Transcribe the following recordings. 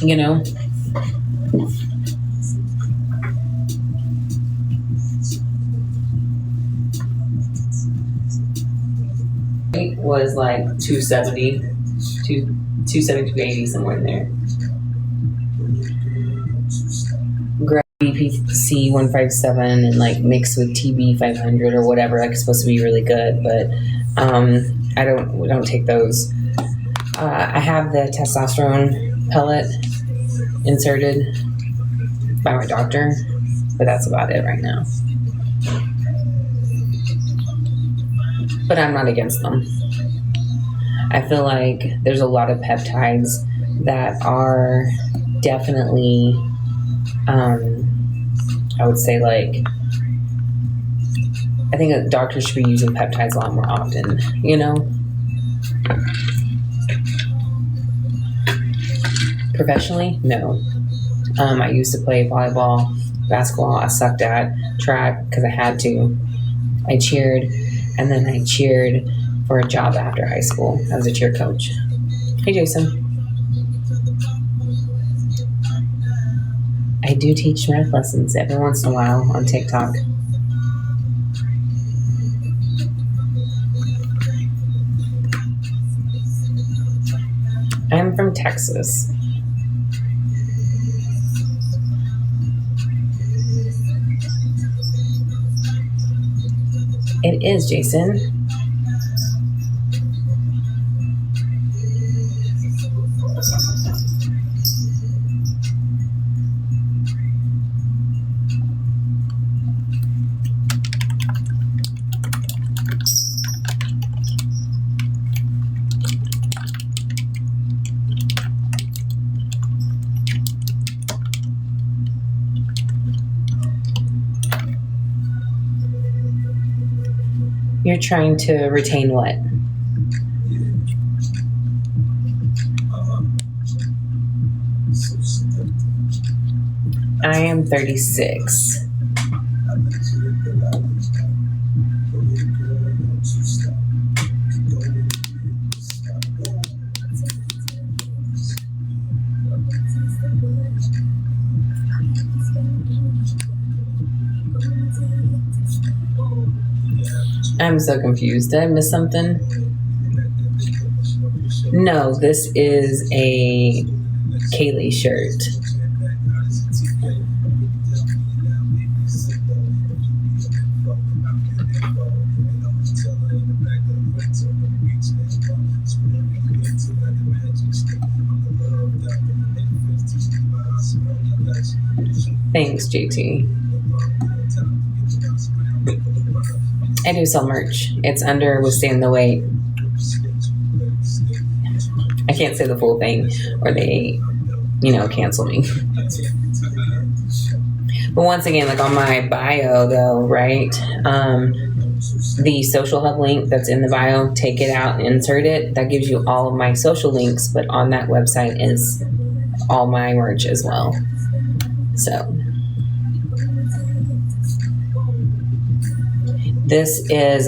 you know? It was like 270, 280, somewhere in there. BPC 157 and like mixed with TB 500 or whatever, like it's supposed to be really good, but we don't take those. I have the testosterone pellet inserted by my doctor, but that's about it right now. But I'm not against them. I feel like there's a lot of peptides that are definitely, I would say, like, I think doctors should be using peptides a lot more often, you know? Professionally, no. I used to play volleyball, basketball. I sucked at track because I had to. I cheered, and then I cheered for a job after high school. I was a cheer coach. Hey, Jason. I do teach math lessons every once in a while on TikTok. I'm from Texas. It is, Jason. You're trying to retain what? I am 36. I'm so confused. Did I miss something? No, this is a Kaylee shirt. Thanks, JT. I do sell merch. It's under Withstand the Wait. I can't say the full thing or they, cancel me. But once again, like on my bio though, right? The social hub link that's in the bio, take it out and insert it. That gives you all of my social links, but on that website is all my merch as well. So this is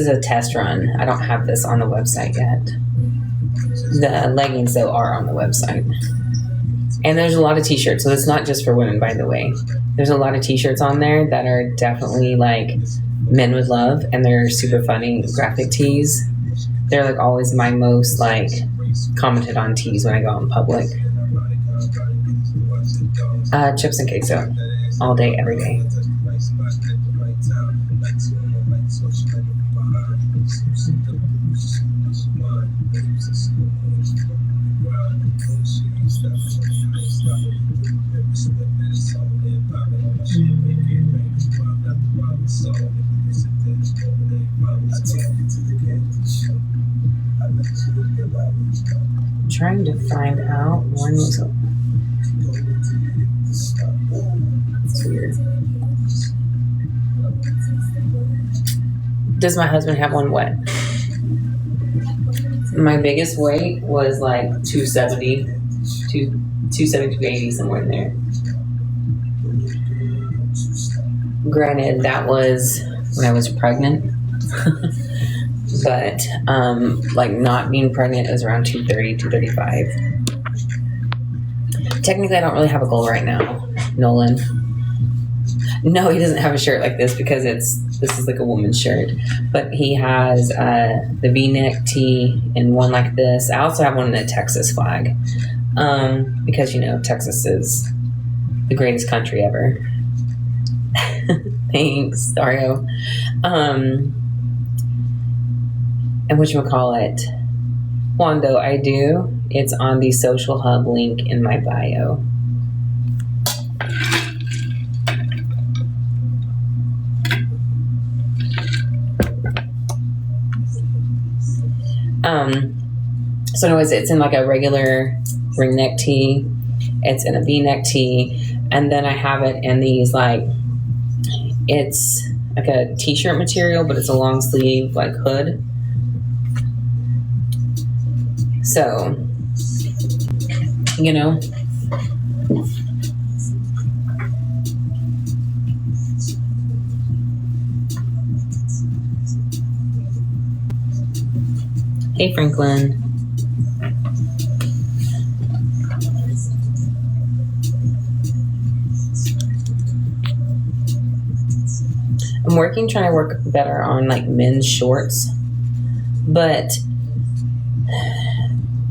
a test run. I don't have this on the website yet. The leggings though are on the website. And there's a lot of t-shirts, so it's not just for women, by the way. There's a lot of t-shirts on there that are definitely like men would love, and they're super funny graphic tees. They're like always my most like commented on tees when I go out in public. Chips and queso, all day, every day. I'm trying to find out when was it. It's weird. Does my husband have one wet? My biggest weight was like 270, 280, somewhere in there. Granted, that was when I was pregnant. But like not being pregnant is around 230, 235. Technically, I don't really have a goal right now, Nolan. No, he doesn't have a shirt like this because this is like a woman's shirt. But he has the V-neck tee and one like this. I also have one in the Texas flag because, you know, Texas is the greatest country ever. Thanks, Dario. And whatchamacallit, Wando, I do. It's on the social hub link in my bio. So anyways, it's in like a regular ring neck tee. It's in a V-neck tee. And then I have it in these like, it's like a t-shirt material, but it's a long sleeve like hood. So, you know, hey Franklin. I'm trying to work better on like men's shorts, but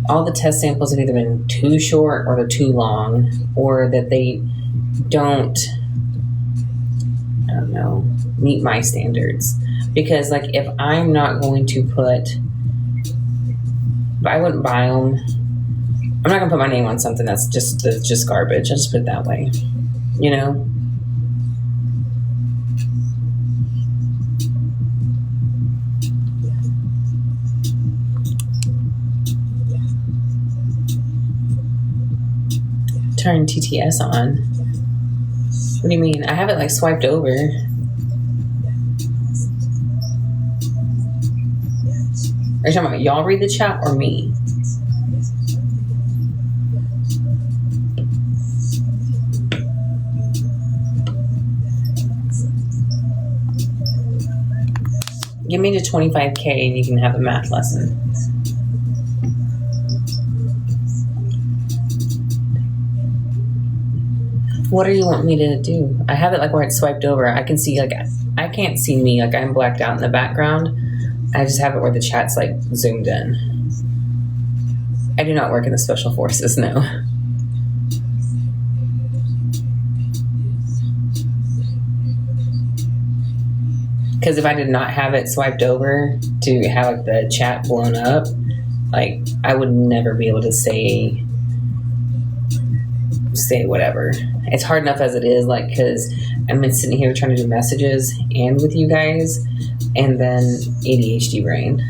all the test samples have either been too short or they're too long, or that they don't, I don't know, meet my standards. Because like if I'm not going to put, I wouldn't buy them. I'm not gonna put my name on something that's just garbage. I'll just put it that way, you know. Turn TTS on. What do you mean? I have it like swiped over. Are you talking about y'all read the chat or me? Give me to 25K and you can have a math lesson. What do you want me to do? I have it like where it's swiped over. I can see like, I can't see me. Like I'm blacked out in the background. I just have it where the chat's like zoomed in. I do not work in the special forces, no. Because if I did not have it swiped over to have like the chat blown up, like I would never be able to say whatever. It's hard enough as it is, like, because I've been sitting here trying to do messages and with you guys, and then ADHD brain.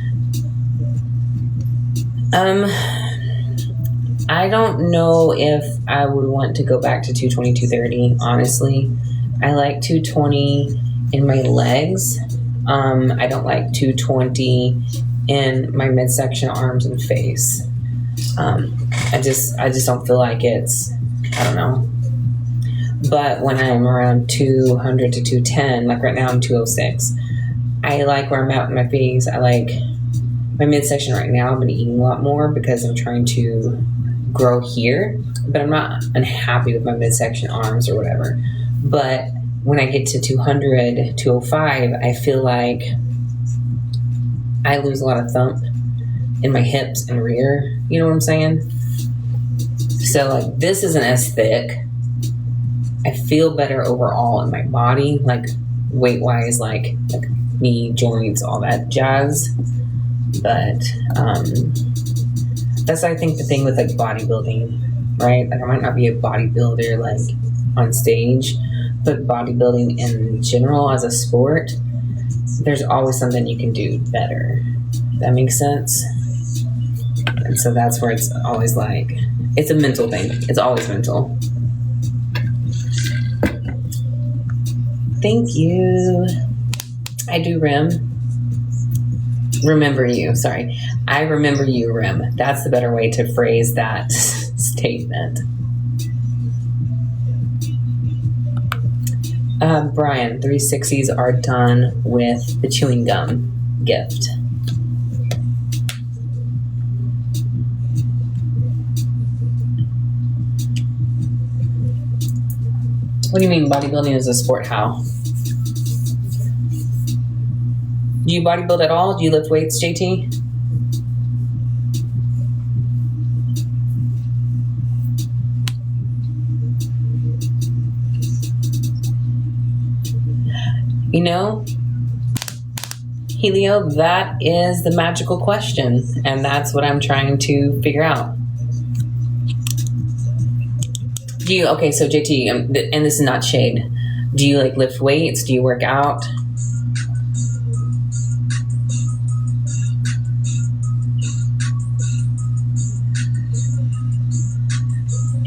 I don't know if I would want to go back to 220, 230, honestly. I like 220 in my legs. I don't like 220 in my midsection, arms, and face. I just don't feel like it's, I don't know. But when I'm around 200 to 210, like right now I'm 206, I like where I'm at with my face. I like my midsection right now. I've been eating a lot more because I'm trying to grow here, but I'm not unhappy with my midsection, arms, or whatever. But when I get to 200, 205, I feel like I lose a lot of thump in my hips and rear. You know what I'm saying? So like this isn't as thick. I feel better overall in my body, like weight-wise, like knee, joints, all that jazz. But that's, I think, the thing with like bodybuilding, right? Like I might not be a bodybuilder like on stage, but bodybuilding in general as a sport, there's always something you can do better. That makes sense? And so that's where it's always like, it's a mental thing. It's always mental. Thank you. I do, remember you. Sorry. I remember you, Rim. That's the better way to phrase that statement. Brian, 360s are done with the chewing gum gift. What do you mean bodybuilding is a sport? How? Do you bodybuild at all? Do you lift weights, JT? You know, Helio, that is the magical question, and that's what I'm trying to figure out. Do you, okay, so JT, and this is not shade, do you like lift weights? Do you work out?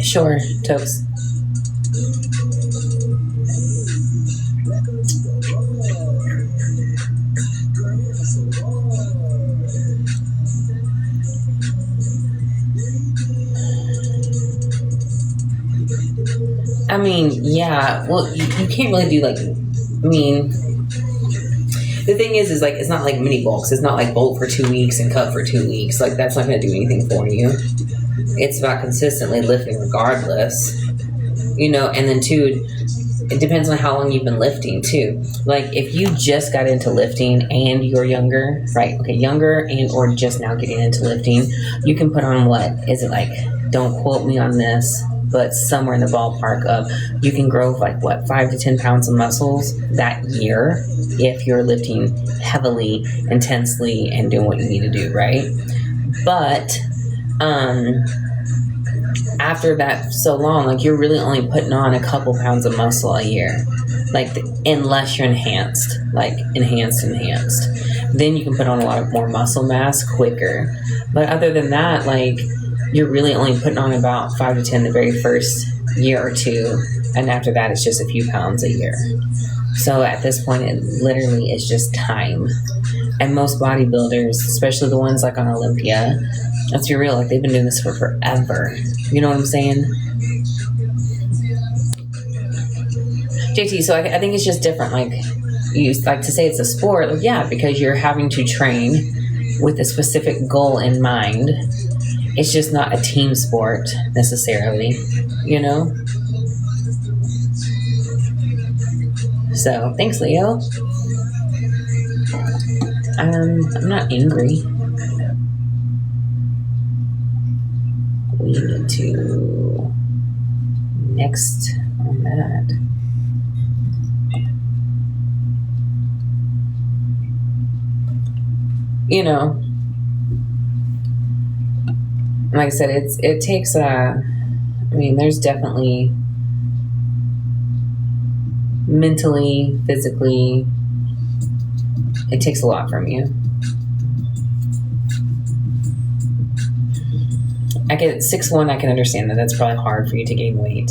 Sure, Tokes. I mean, yeah, well, you can't really do like, I mean, the thing is like, it's not like mini bulks. It's not like bulk for 2 weeks and cut for 2 weeks. Like, that's not going to do anything for you. It's about consistently lifting regardless, you know, and then too, it depends on how long you've been lifting too. Like, if you just got into lifting and you're younger, right? Okay, younger and or just now getting into lifting, you can put on what? Is it like, don't quote me on this, but somewhere in the ballpark of you can grow like what, 5 to 10 pounds of muscles that year if you're lifting heavily, intensely, and doing what you need to do, right? But after that so long, like you're really only putting on a couple pounds of muscle a year, like unless you're enhanced, like enhanced. Then you can put on a lot of more muscle mass quicker. But other than that, like you're really only putting on about 5 to 10 the very first year or two, and after that it's just a few pounds a year. So at this point it literally is just time. And most bodybuilders, especially the ones like on Olympia, let's be real, like they've been doing this for forever. You know what I'm saying? JT, so I think it's just different. Like, you like to say it's a sport. Like, yeah, because you're having to train with a specific goal in mind. It's just not a team sport necessarily, you know? So, thanks, Leo. I'm not angry. We need to next on that. You know, like I said, it takes I mean, there's definitely mentally, physically, it takes a lot from you. I get 6'1", I can understand that. That's probably hard for you to gain weight.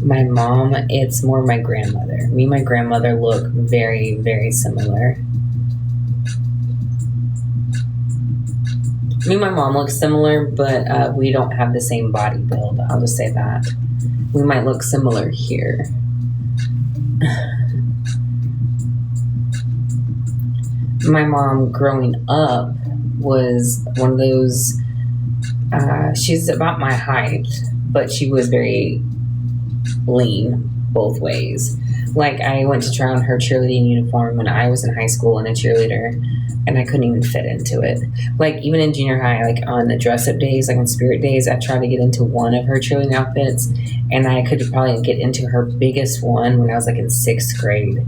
My mom, it's more my grandmother. Me and my grandmother look very, very similar. Me and my mom look similar, but we don't have the same body build. I'll just say that. We might look similar here. My mom growing up was one of those, she's about my height, but she was very lean both ways. Like, I went to try on her cheerleading uniform when I was in high school and a cheerleader, and I couldn't even fit into it. Like, even in junior high, like on the dress-up days, like on spirit days, I tried to get into one of her cheerleading outfits, and I could probably get into her biggest one when I was like in 6th grade,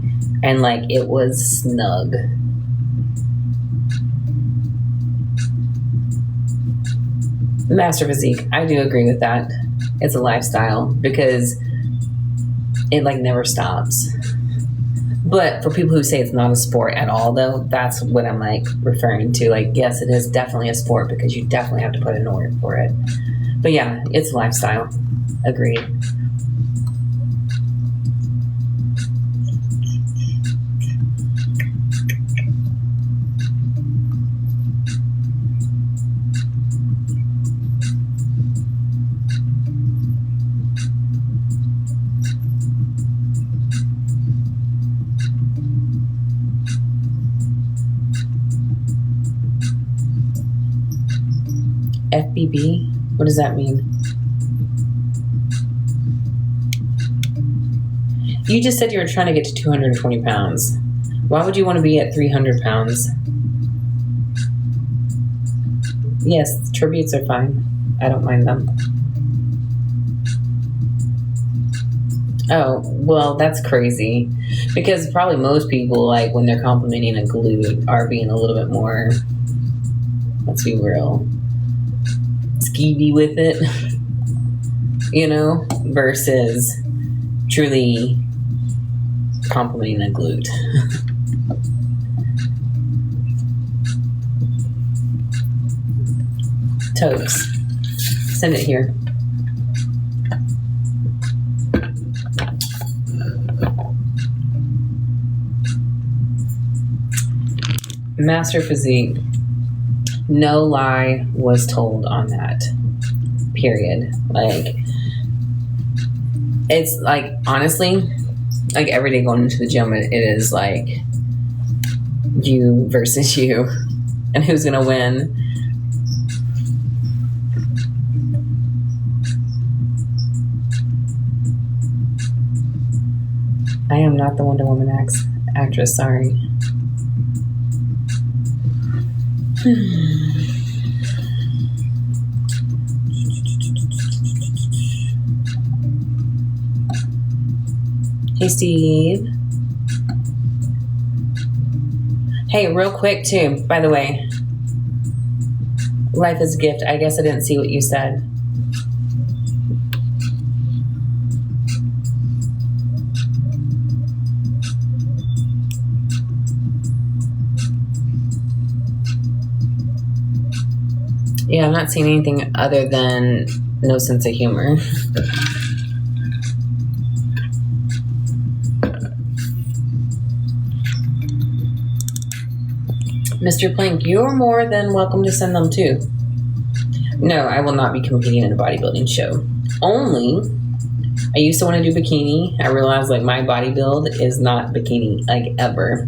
and like it was snug. Master physique, I do agree with that. It's a lifestyle because it like never stops. But for people who say it's not a sport at all, though, that's what I'm like referring to. Like, yes, it is definitely a sport because you definitely have to put in work for it. But yeah, it's a lifestyle. Agreed. FBB? What does that mean? You just said you were trying to get to 220 pounds. Why would you want to be at 300 pounds? Yes, tributes are fine. I don't mind them. Oh, well, that's crazy. Because probably most people, like, when they're complimenting a glute, are being a little bit more, let's be real, skeevy with it, you know, versus truly complimenting a glute. Tokes. Send it here. Master Physique. No lie was told on that. Period. Like, it's like, honestly, like every day going into the gym, it is like you versus you, and who's gonna win. I am not the Wonder Woman actress, sorry. Hey, Steve. Hey, real quick, too, by the way. Life is a gift. I guess I didn't see what you said. Yeah, I'm not seeing anything other than no sense of humor. Mr. Plank, you're more than welcome to send them too. No, I will not be competing in a bodybuilding show. Only, I used to want to do bikini. I realized like my body build is not bikini, like ever.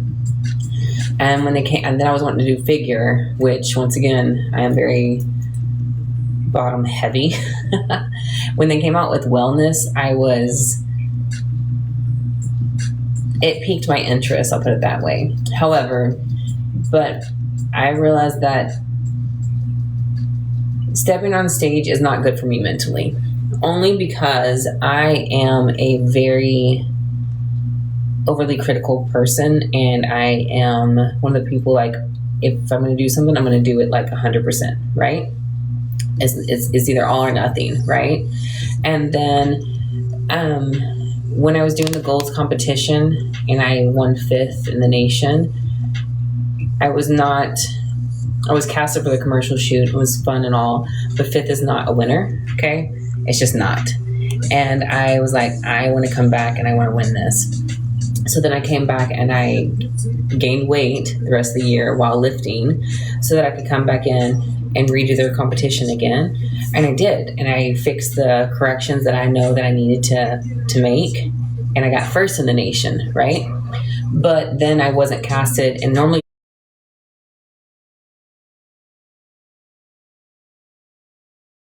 And when they came, and then I was wanting to do figure, which once again, I am very bottom heavy. When they came out with wellness, it piqued my interest, I'll put it that way. However, but I realized that stepping on stage is not good for me mentally. Only because I am a very overly critical person, and I am one of the people, like, if I'm going to do something, I'm going to do it like 100%, right? It's either all or nothing, right? And then when I was doing the goals competition and I won 5th in the nation, I was casted for the commercial shoot. It was fun and all, but 5th is not a winner, okay? It's just not. And I was like, I want to come back and I want to win this. So then I came back and I gained weight the rest of the year while lifting so that I could come back in and redo their competition again. And I did. And I fixed the corrections that I know that I needed to make. And I got 1st in the nation, right? But then I wasn't casted. And normally